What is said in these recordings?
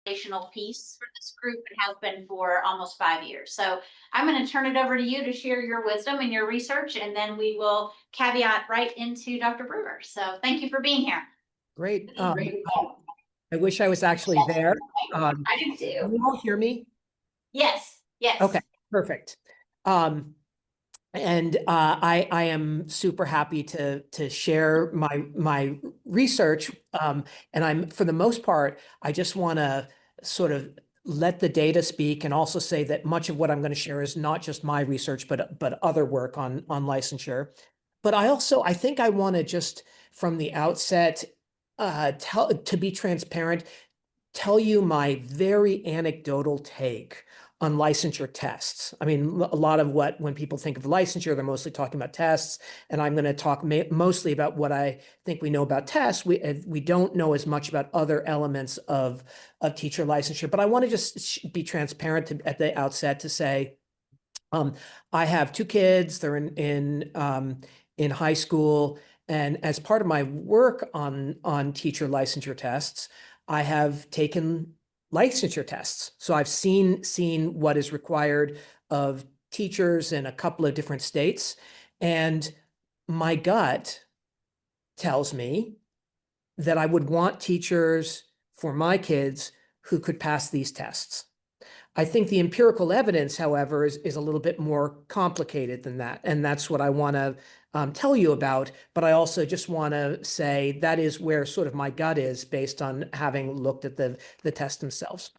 foundational piece for this group and has been for almost 5 years. So I'm going to turn it over to you to share your wisdom and your research, and then we will caveat right into Dr. Brewer. So thank you for being here. Great. I wish I was actually there. I do Can too. you all hear me? Yes. Yes. Okay, perfect. And I am super happy to share my research. And I'm, for the most part, I just want to sort of let the data speak, and also say that much of what I'm going to share is not just my research, but other work on licensure. But I think I want to just from the outset to be transparent, tell you my very anecdotal take on licensure tests. I mean, a lot of when people think of licensure, they're mostly talking about tests, and I'm going to talk mostly about what I think we know about tests. We don't know as much about other elements of teacher licensure, but I want to just be transparent at the outset to say, I have two kids. They're in high school, and as part of my work on teacher licensure tests, I have taken licensure tests. So I've seen what is required of teachers in a couple of different states, and my gut tells me that I would want teachers for my kids who could pass these tests. I think the empirical evidence, however, is a little bit more complicated than that. And that's what I want to tell you about. But I also just want to say that is where sort of my gut is based on having looked at the tests themselves.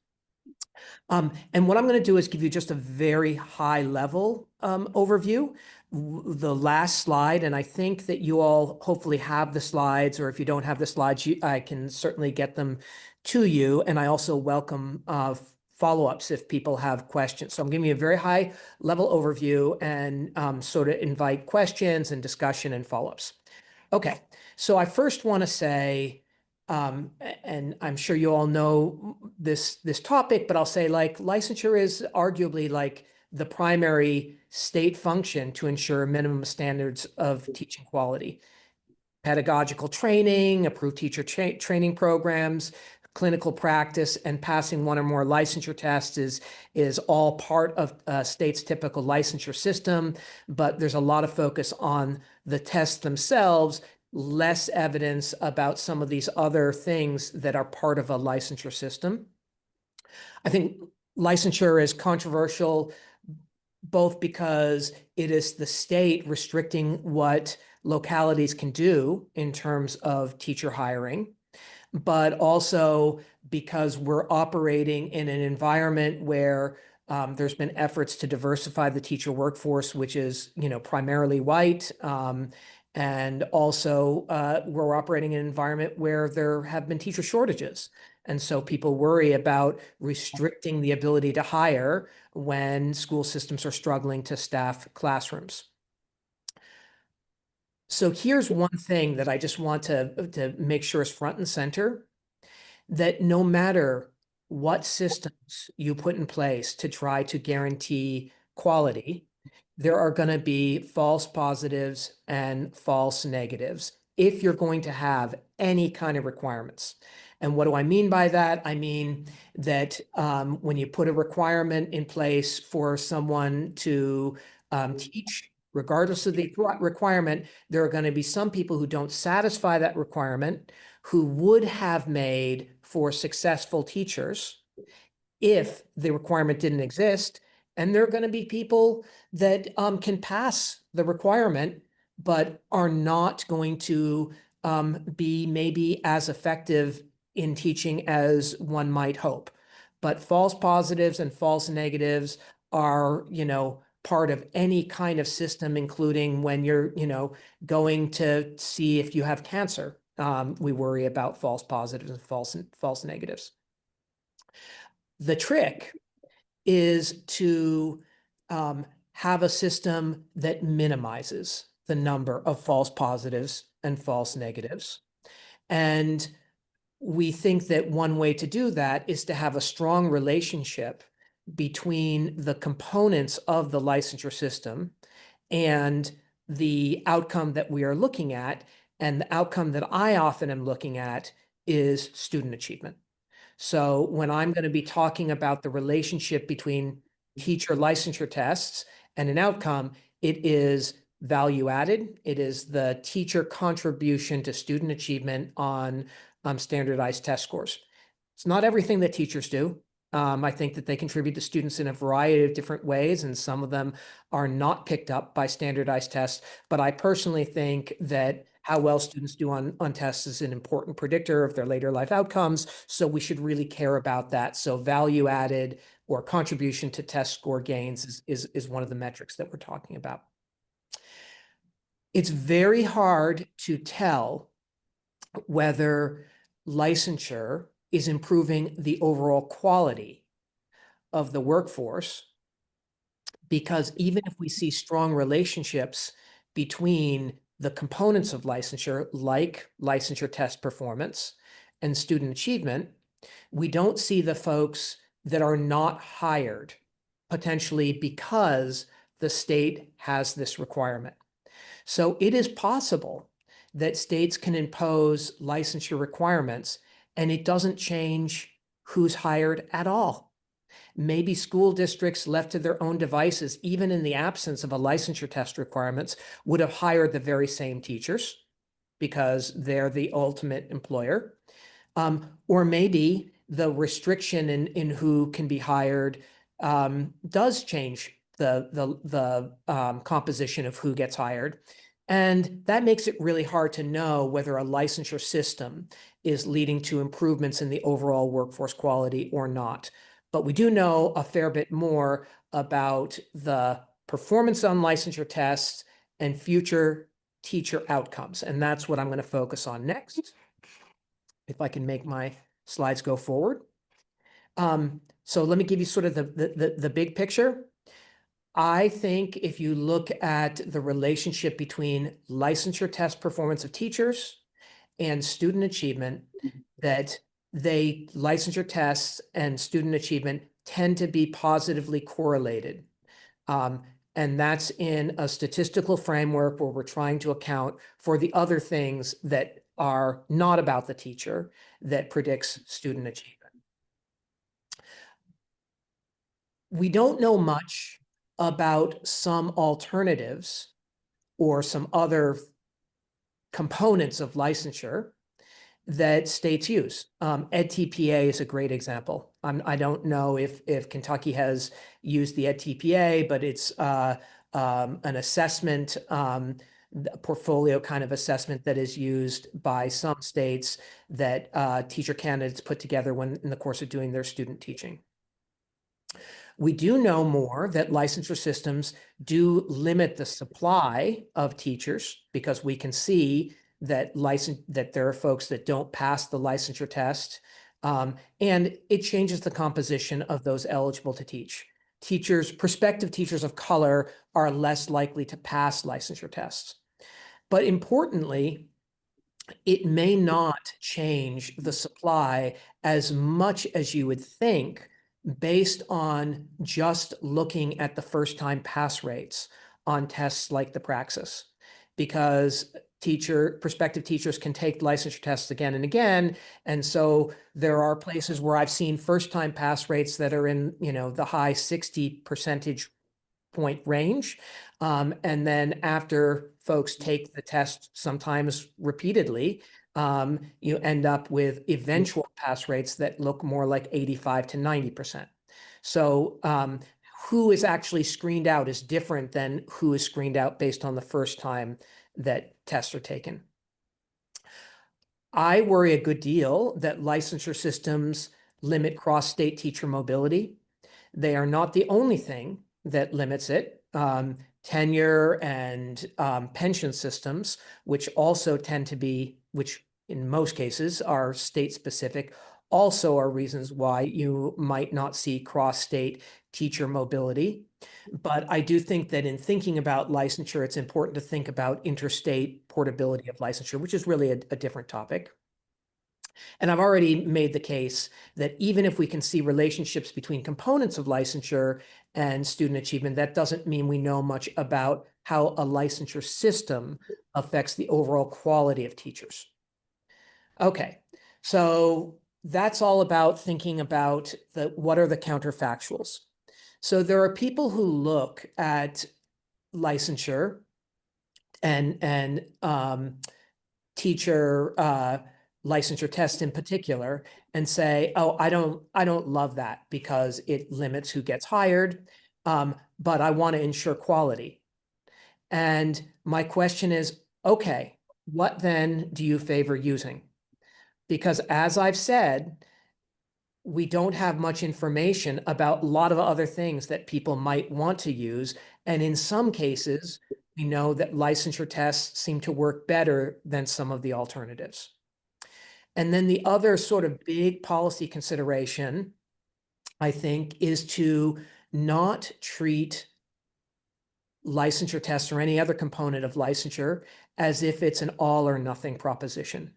And what I'm going to do is give you just a very high level overview. The last slide, and I think that you all hopefully have the slides, or if you don't have the slides, I can certainly get them to you. And I also welcome follow-ups if people have questions. So I'm giving you a very high level overview and sort of invite questions and discussion and follow-ups. Okay, so I first want to say, and I'm sure you all know this topic, but I'll say, like, licensure is arguably like the primary state function to ensure minimum standards of teaching quality. Pedagogical training, approved teacher training programs, clinical practice, and passing one or more licensure tests is all part of a state's typical licensure system, but there's a lot of focus on the tests themselves, less evidence about some of these other things that are part of a licensure system. I think licensure is controversial both because it is the state restricting what localities can do in terms of teacher hiring, but also because we're operating in an environment where there's been efforts to diversify the teacher workforce, which is, primarily white. And also we're operating in an environment where there have been teacher shortages. And so people worry about restricting the ability to hire when school systems are struggling to staff classrooms. So here's one thing that I just want to make sure is front and center, that no matter what systems you put in place to try to guarantee quality, there are going to be false positives and false negatives if you're going to have any kind of requirements. And what do I mean by that? I mean that when you put a requirement in place for someone to teach, regardless of the requirement, there are going to be some people who don't satisfy that requirement who would have made for successful teachers if the requirement didn't exist. And there are going to be people that can pass the requirement, but are not going to be maybe as effective in teaching as one might hope. But false positives and false negatives are, part of any kind of system, including when you're, going to see if you have cancer. We worry about false positives and false negatives. The trick is to have a system that minimizes the number of false positives and false negatives. And we think that one way to do that is to have a strong relationship between the components of the licensure system and the outcome that we are looking at. And the outcome that I often am looking at is student achievement. So when I'm going to be talking about the relationship between teacher licensure tests and an outcome, it is value added. It is the teacher contribution to student achievement on standardized test scores. It's not everything that teachers do. I think that they contribute to students in a variety of different ways, and some of them are not picked up by standardized tests. But I personally think that how well students do on tests is an important predictor of their later life outcomes. So we should really care about that. So value added or contribution to test score gains is one of the metrics that we're talking about. It's very hard to tell whether licensure is improving the overall quality of the workforce, because even if we see strong relationships between the components of licensure, like licensure test performance and student achievement, we don't see the folks that are not hired, potentially because the state has this requirement. So it is possible that states can impose licensure requirements and it doesn't change who's hired at all. Maybe school districts left to their own devices, even in the absence of a licensure test requirements, would have hired the very same teachers because they're the ultimate employer. Or maybe the restriction in who can be hired does change the composition of who gets hired. And that makes it really hard to know whether a licensure system is leading to improvements in the overall workforce quality or not. But we do know a fair bit more about the performance on licensure tests and future teacher outcomes. And that's what I'm going to focus on next. If I can make my slides go forward. So let me give you sort of the big picture. I think if you look at the relationship between licensure test performance of teachers and student achievement, that licensure tests and student achievement tend to be positively correlated. And that's in a statistical framework where we're trying to account for the other things that are not about the teacher that predicts student achievement. We don't know much about some alternatives or some other components of licensure that states use. EdTPA is a great example. I don't know if Kentucky has used the EdTPA, but it's an assessment, portfolio kind of assessment that is used by some states that teacher candidates put together when in the course of doing their student teaching. We do know more that licensure systems do limit the supply of teachers, because we can see that there are folks that don't pass the licensure test, and it changes the composition of those eligible to teach. Prospective teachers of color are less likely to pass licensure tests. But importantly, it may not change the supply as much as you would think based on just looking at the first-time pass rates on tests like the Praxis, because prospective teachers can take licensure tests again and again. And so there are places where I've seen first-time pass rates that are in, the high 60 percentage point range. And then after folks take the test, sometimes repeatedly, you end up with eventual pass rates that look more like 85 to 90%. So who is actually screened out is different than who is screened out based on the first time that tests are taken. I worry a good deal that licensure systems limit cross-state teacher mobility. They are not the only thing that limits it. Tenure and pension systems, which also tend to be, which in most cases are state specific, also are reasons why you might not see cross-state teacher mobility. But I do think that in thinking about licensure, it's important to think about interstate portability of licensure, which is really a different topic. And I've already made the case that even if we can see relationships between components of licensure and student achievement, that doesn't mean we know much about how a licensure system affects the overall quality of teachers. Okay, so that's all about thinking about what are the counterfactuals. So there are people who look at licensure and teacher licensure tests in particular and say, oh, I don't love that because it limits who gets hired, but I want to ensure quality. And my question is, okay, what then do you favor using? Because as I've said, we don't have much information about a lot of other things that people might want to use. And in some cases, we know that licensure tests seem to work better than some of the alternatives. And then the other sort of big policy consideration, I think, is to not treat licensure tests or any other component of licensure as if it's an all or nothing proposition.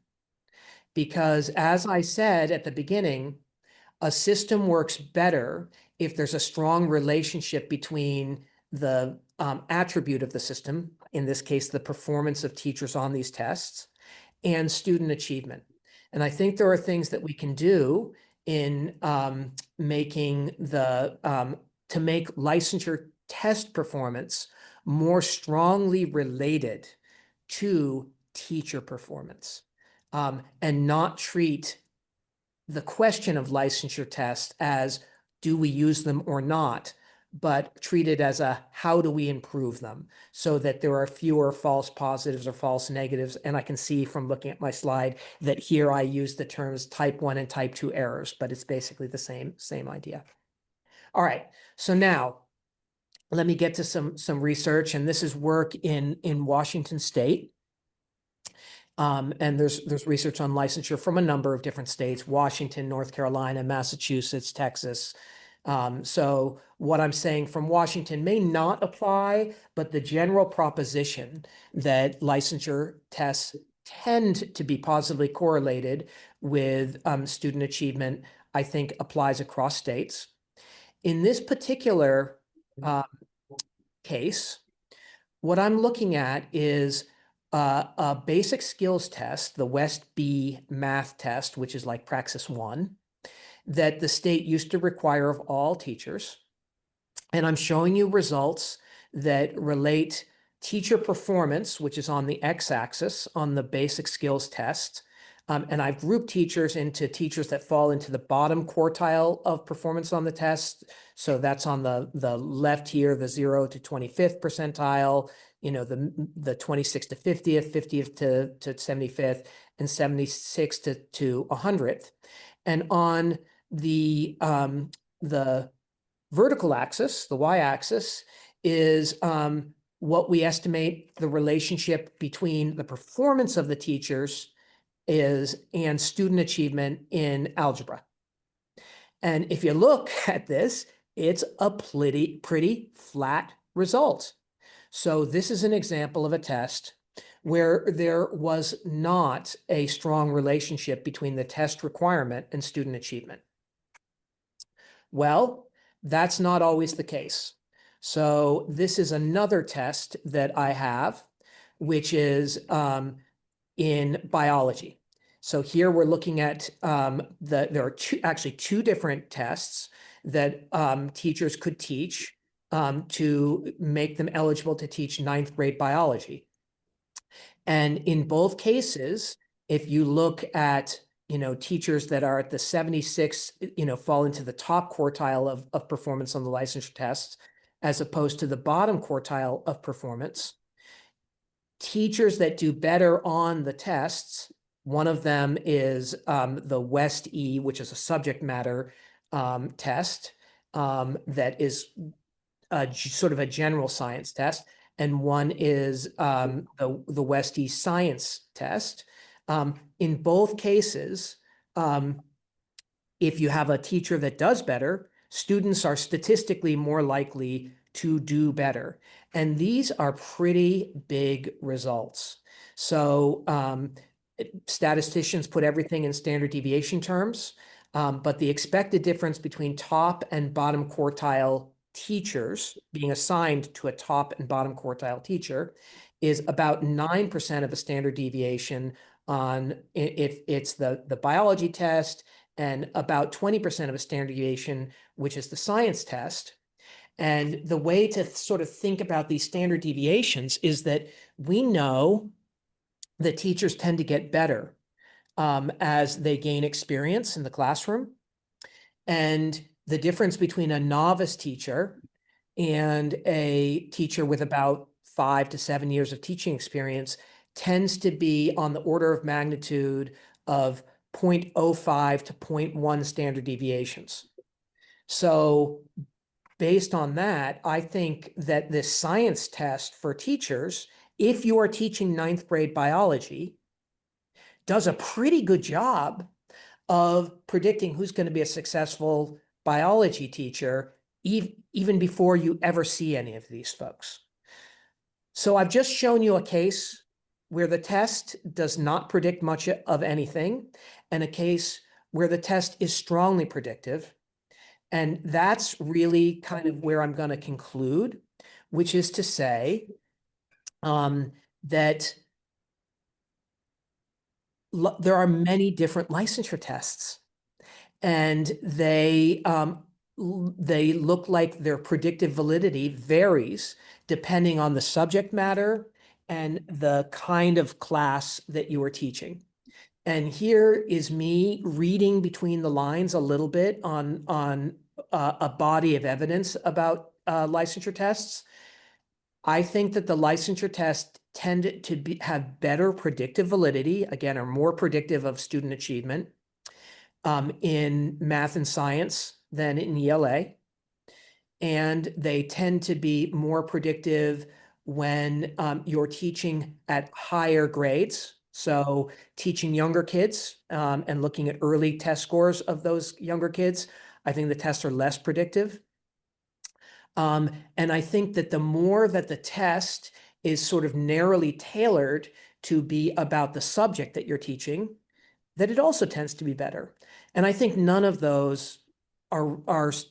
Because as I said at the beginning, a system works better if there's a strong relationship between the attribute of the system, in this case, the performance of teachers on these tests, and student achievement. And I think there are things that we can do in making to make licensure test performance more strongly related to teacher performance, and not treat the question of licensure tests as do we use them or not, but treat it as a how do we improve them so that there are fewer false positives or false negatives. And I can see from looking at my slide that here I use the terms type 1 and type 2 errors, but it's basically the same idea. All right, so now let me get to some research, and this is work in Washington State. And there's research on licensure from a number of different states: Washington, North Carolina, Massachusetts, Texas. So what I'm saying from Washington may not apply, but the general proposition that licensure tests tend to be positively correlated with student achievement, I think applies across states. In this particular case, what I'm looking at is a basic skills test, the West B math test, which is like Praxis 1, that the state used to require of all teachers. And I'm showing you results that relate teacher performance, which is on the x-axis on the basic skills test. And I've grouped teachers into teachers that fall into the bottom quartile of performance on the test. So that's on the left here, the 0 to 25th percentile, the 26th to 50th, 50th to 75th, and 76th to 100th. And on the vertical axis, the y-axis, is what we estimate the relationship between the performance of the teachers is and student achievement in algebra. And if you look at this, it's a pretty flat result. So this is an example of a test where there was not a strong relationship between the test requirement and student achievement. Well, that's not always the case. So this is another test that I have, which is in biology. So here we're looking at there are actually two different tests that teachers could teach to make them eligible to teach 9th grade biology. And in both cases, if you look at teachers that are at the 76, fall into the top quartile of performance on the licensure tests, as opposed to the bottom quartile of performance. Teachers that do better on the tests, one of them is the West E, which is a subject matter test that is sort of a general science test, and one is the West East Science test. In both cases, if you have a teacher that does better, students are statistically more likely to do better. And these are pretty big results. So statisticians put everything in standard deviation terms, but the expected difference between top and bottom quartile teachers being assigned to a top and bottom quartile teacher is about 9% of a standard deviation on if it's the biology test and about 20% of a standard deviation, which is the science test. And the way to sort of think about these standard deviations is that we know that teachers tend to get better as they gain experience in the classroom. And the difference between a novice teacher and a teacher with about 5 to 7 years of teaching experience tends to be on the order of magnitude of 0.05 to 0.1 standard deviations. So based on that, I think that this science test for teachers, if you are teaching 9th grade biology, does a pretty good job of predicting who's going to be a successful biology teacher, even before you ever see any of these folks. So I've just shown you a case where the test does not predict much of anything, and a case where the test is strongly predictive. And that's really kind of where I'm going to conclude, which is to say that there are many different licensure tests, and they look like their predictive validity varies depending on the subject matter and the kind of class that you are teaching. And here is me reading between the lines a little bit on a body of evidence about licensure tests. I think that the licensure tests tend to have better predictive validity, again, are more predictive of student achievement in math and science than in ELA. And they tend to be more predictive when you're teaching at higher grades. So teaching younger kids and looking at early test scores of those younger kids, I think the tests are less predictive. And I think that the more that the test is sort of narrowly tailored to be about the subject that you're teaching, that it also tends to be better. And I think none of those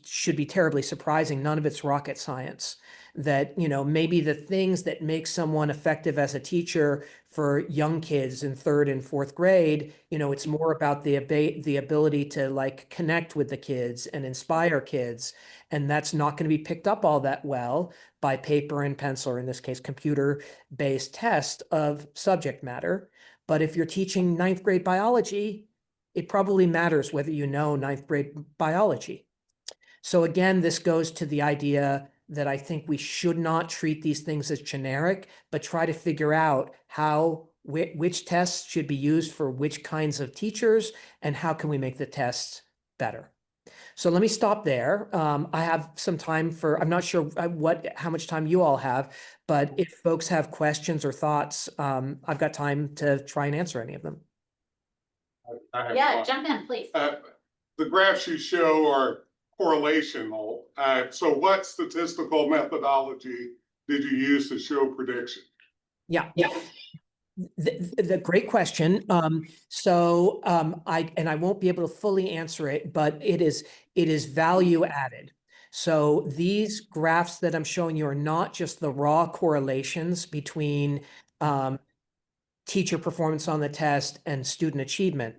should be terribly surprising. None of it's rocket science. That, maybe the things that make someone effective as a teacher for young kids in 3rd and 4th grade, it's more about the ability to like connect with the kids and inspire kids. And that's not going to be picked up all that well by paper and pencil, or in this case, computer-based test of subject matter. But if you're teaching 9th grade biology, it probably matters whether you know 9th grade biology. So again, this goes to the idea that I think we should not treat these things as generic, but try to figure out which tests should be used for which kinds of teachers, and how can we make the tests better. So let me stop there. I have some time I'm not sure how much time you all have, but if folks have questions or thoughts, I've got time to try and answer any of them. Yeah, jump in, please. The graphs you show are correlational. So what statistical methodology did you use to show prediction? Yeah. The great question. I won't be able to fully answer it, but it is value added. So these graphs that I'm showing you are not just the raw correlations between teacher performance on the test and student achievement.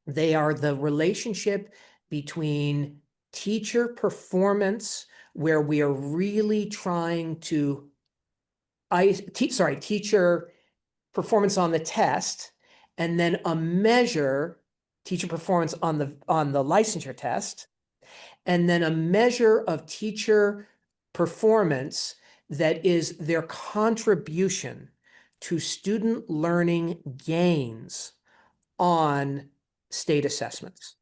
They are the relationship between teacher performance, where we are really trying to teacher performance on the test, and then a measure teacher performance on the licensure test, and then a measure of teacher performance that is their contribution to student learning gains on state assessments.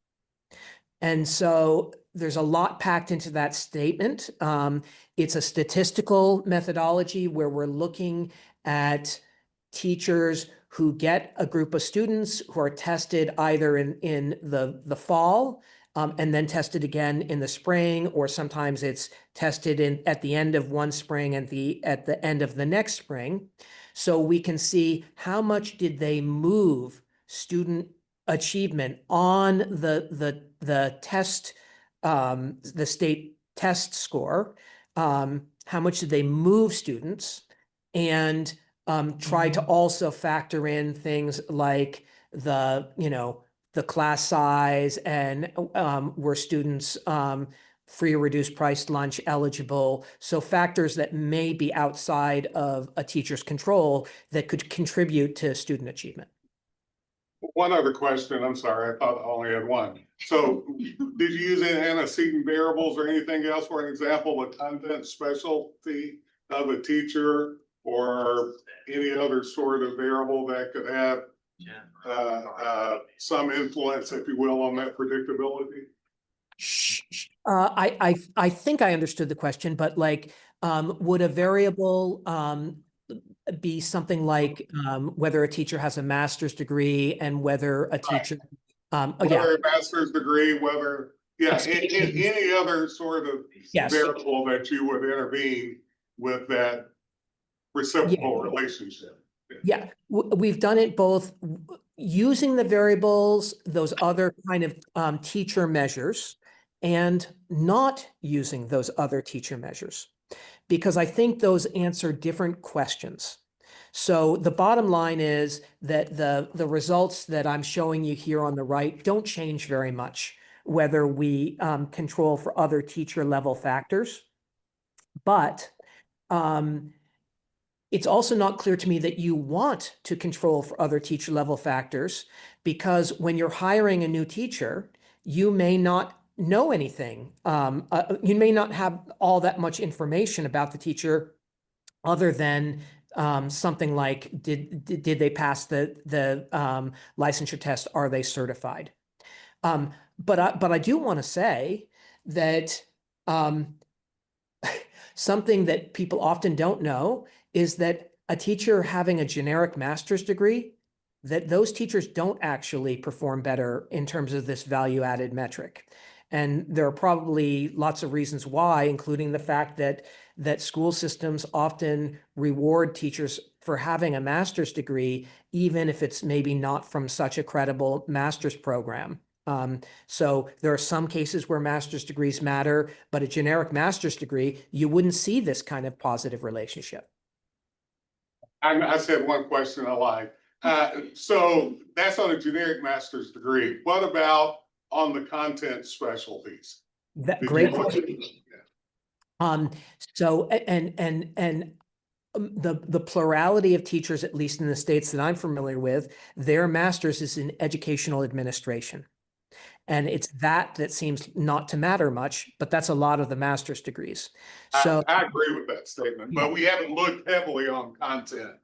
And so there's a lot packed into that statement. It's a statistical methodology where we're looking at teachers who get a group of students who are tested either in the fall and then tested again in the spring, or sometimes it's tested at the end of one spring and at the end of the next spring. So we can see how much did they move student achievement on the test, the state test score. How much did they move students? And try to also factor in things like the the class size, and were students free or reduced price lunch eligible. So factors that may be outside of a teacher's control that could contribute to student achievement. One other question, I'm sorry, I thought I only had one. So did you use any antecedent variables or anything else for an example, a content specialty of a teacher or any other sort of variable that could have some influence, if you will, on that predictability? I think I understood the question, but like, would a variable be something like whether a teacher has a master's degree and whether a teacher, Whether a master's degree, whether, any other sort of Yes. variable that you would intervene with that reciprocal relationship. Yeah, we've done it both using the variables, those other kind of teacher measures, and not using those other teacher measures, because I think those answer different questions. So the bottom line is that the results that I'm showing you here on the right don't change very much, whether we control for other teacher level factors. But it's also not clear to me that you want to control for other teacher level factors, because when you're hiring a new teacher, you may not know anything. You may not have all that much information about the teacher other than something like, did they pass the licensure test? Are they certified? But I do want to say that something that people often don't know is that a teacher having a generic master's degree, that those teachers don't actually perform better in terms of this value-added metric. And there are probably lots of reasons why, including the fact that school systems often reward teachers for having a master's degree, even if it's maybe not from such a credible master's program. So there are some cases where master's degrees matter, but a generic master's degree, you wouldn't see this kind of positive relationship. I said one question I lied. So that's on a generic master's degree. What about on the content specialties? Great question. So the plurality of teachers, at least in the states that I'm familiar with, their master's is in educational administration. And it's that seems not to matter much, but that's a lot of the master's degrees. So I agree with that statement, but we haven't looked heavily on content.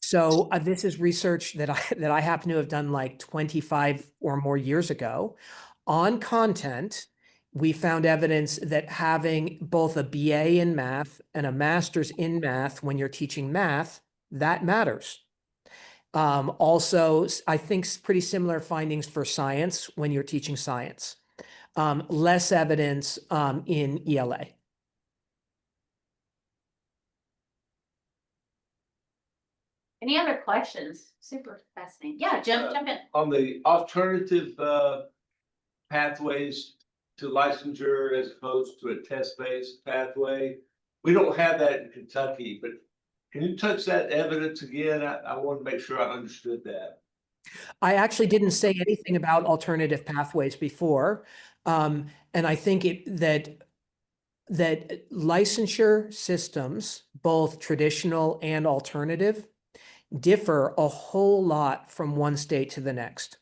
So this is research that I happen to have done like 25 or more years ago. On content, we found evidence that having both a BA in math and a master's in math when you're teaching math, that matters. Also, I think pretty similar findings for science when you're teaching science. Less evidence in ELA. Any other questions? Super fascinating. Yeah, jump in. On the alternative pathways to licensure as opposed to a test-based pathway, we don't have that in Kentucky, but can you touch that evidence again? I want to make sure I understood that. I actually didn't say anything about alternative pathways before. And I think that licensure systems, both traditional and alternative, differ a whole lot from one state to the next.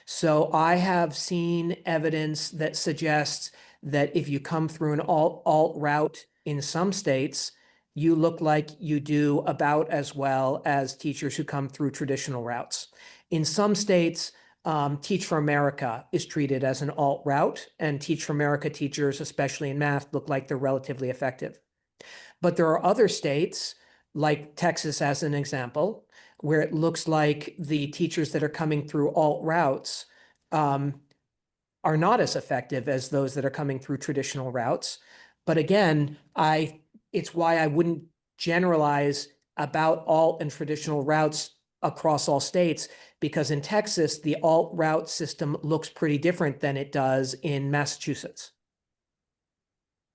So I have seen evidence that suggests that if you come through an alt route in some states, you look like you do about as well as teachers who come through traditional routes. In some states, Teach for America is treated as an alt route, and Teach for America teachers, especially in math, look like they're relatively effective. But there are other states, like Texas as an example, where it looks like the teachers that are coming through alt routes are not as effective as those that are coming through traditional routes. But again, it's why I wouldn't generalize about alt and traditional routes across all states, because in Texas, the alt route system looks pretty different than it does in Massachusetts.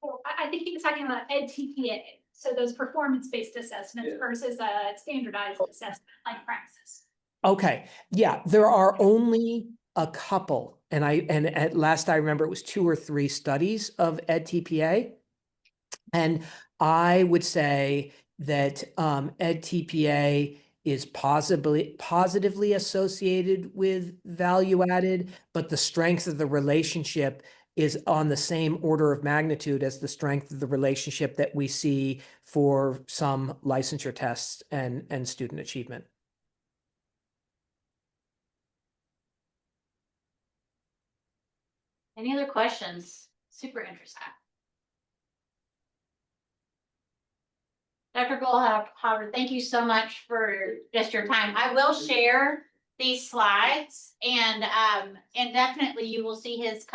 Well, I think he was talking about EdTPA, so those performance-based assessments versus a standardized assessment like Praxis. Okay, yeah, there are only a couple, and at last I remember it was 2 or 3 studies of EdTPA. And I would say that EdTPA is positively associated with value added, but the strength of the relationship is on the same order of magnitude as the strength of the relationship that we see for some licensure tests and student achievement. Any other questions? Super interesting. Dr. Goldhaber, thank you so much for just your time. I will share these slides and definitely you will see his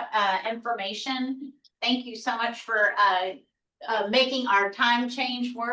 information. Thank you so much for making our time change work.